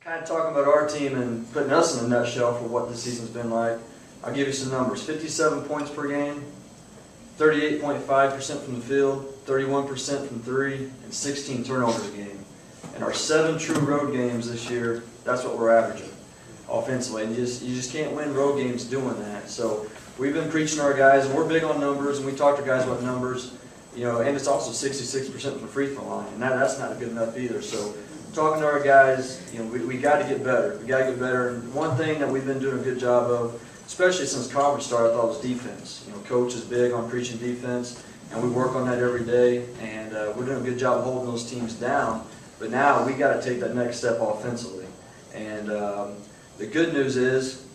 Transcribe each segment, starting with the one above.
kind of talking about our team and putting us in a nutshell for what this season's been like, I'll give you some numbers. 57 points per game, 38.5% from the field, 31% from three, and 16 turnovers a game. And our 7 true road games this year, that's what we're averaging offensively. And you just can't win road games doing that. So we've been preaching to our guys, and we're big on numbers, and we talk to guys about numbers. You know, and it's also 66% from the free throw line, and that's not good enough either. So talking to our guys, you know, we got to get better. We got to get better. And one thing that we've been doing a good job of, especially since conference started, I thought was defense. You know, coach is big on preaching defense, and we work on that every day. And we're doing a good job of holding those teams down. But now we got to take that next step offensively. And the good news is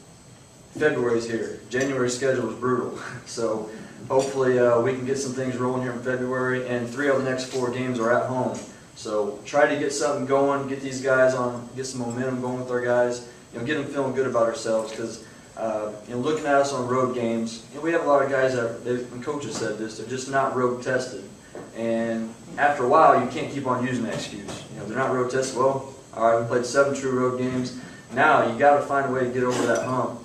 February's here. January's schedule was brutal, so hopefully we can get some things rolling here in February. And 3 of the next 4 games are at home. So try to get something going, get these guys on, get some momentum going with our guys. You know, get them feeling good about ourselves because you know, looking at us on road games, you know, we have a lot of guys that, and coaches said this, they're just not road tested. And after a while, you can't keep on using that excuse. You know, they're not road tested. Well, all right, we played 7 true road games. Now you got to find a way to get over that hump.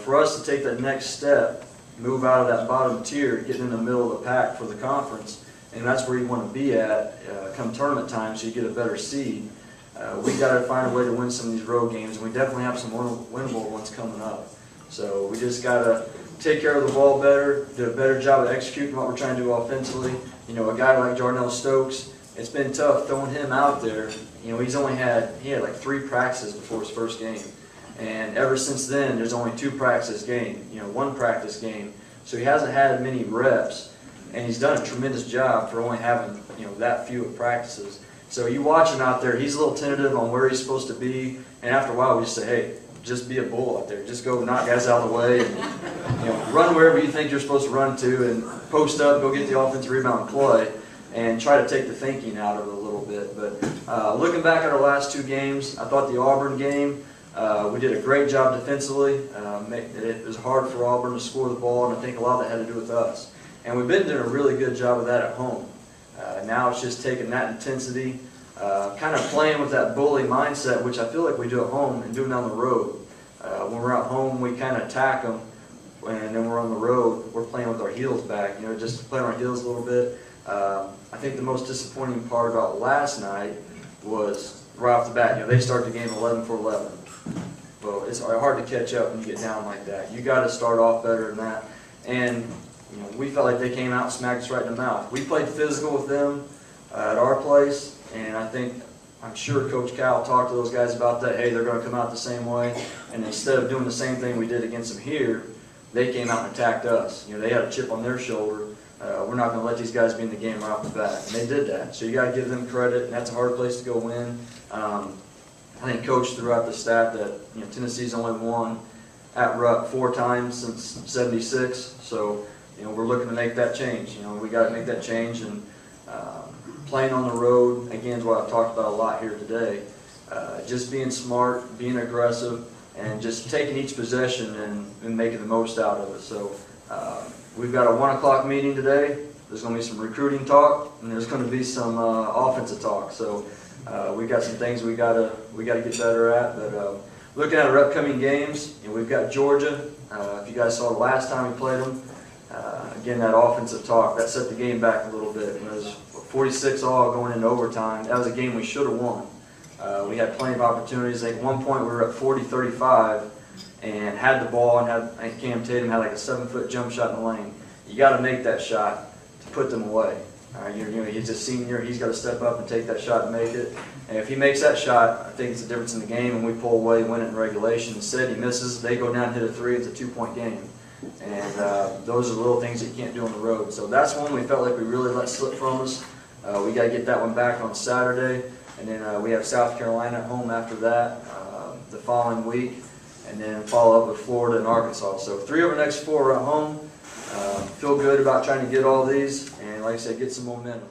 For us to take that next step, move out of that bottom tier, get in the middle of the pack for the conference, and that's where you want to be at come tournament time, so you get a better seed. We got to find a way to win some of these road games, and we definitely have some winnable ones coming up. So we just got to take care of the ball better, do a better job of executing what we're trying to do offensively. You know, a guy like Jarnell Stokes, it's been tough throwing him out there. You know, he had like 3 practices before his first game. And ever since then, there's only 2 practice game, you know, 1 practice game. So he hasn't had many reps, and he's done a tremendous job for only having, you know, that few of practices. So you watch him out there, he's a little tentative on where he's supposed to be, and after a while we just say, hey, just be a bull out there. Just go knock guys out of the way and, you know, run wherever you think you're supposed to run to and post up, go get the offensive rebound and play, and try to take the thinking out of it a little bit. But looking back at our last 2 games, I thought the Auburn game, we did a great job defensively. It was hard for Auburn to score the ball, and I think a lot of that had to do with us. And we've been doing a really good job of that at home. Now it's just taking that intensity, kind of playing with that bully mindset, which I feel like we do at home and doing down the road. When we're at home, we kind of attack them, and then we're on the road, we're playing with our heels back, you know, just playing our heels a little bit. I think the most disappointing part about last night was right off the bat, you know, they start the game 11 for 11. Well, it's hard to catch up when you get down like that. You got to start off better than that. And you know, we felt like they came out and smacked us right in the mouth. We played physical with them at our place, and I'm sure Coach Cal talked to those guys about that. Hey, they're going to come out the same way. And instead of doing the same thing we did against them here, they came out and attacked us. You know, they had a chip on their shoulder. We're not going to let these guys be in the game right off the bat. And they did that. So you got to give them credit, and that's a hard place to go win. I think Coach threw out the stat that, you know, Tennessee's only won at Rupp 4 times since '76. So, you know, we're looking to make that change. You know, we got to make that change, and playing on the road, again, is what I've talked about a lot here today. Just being smart, being aggressive, and just taking each possession and making the most out of it. So we've got a 1 o'clock meeting today. There's going to be some recruiting talk, and there's going to be some offensive talk. So we got some things we got to get better at. But looking at our upcoming games, you know, we've got Georgia. If you guys saw the last time we played them, again, that offensive talk, that set the game back a little bit. It was 46-all going into overtime. That was a game we should have won. We had plenty of opportunities. At one point, we were up 40-35 and had the ball, and I think Cam Tatum had like a 7-foot jump shot in the lane. You got to make that shot to put them away. You know, he's a senior. He's got to step up and take that shot and make it. And if he makes that shot, I think it's the difference in the game, and we pull away, win it in regulation. Instead, he misses. They go down and hit a 3. It's a 2-point game. And those are the little things that you can't do on the road. So that's one we felt like we really let slip from us. We got to get that one back on Saturday. And then we have South Carolina at home after that the following week. And then follow up with Florida and Arkansas. So 3 of our next 4 are at home. Feel good about trying to get all these. And like I said, get some momentum.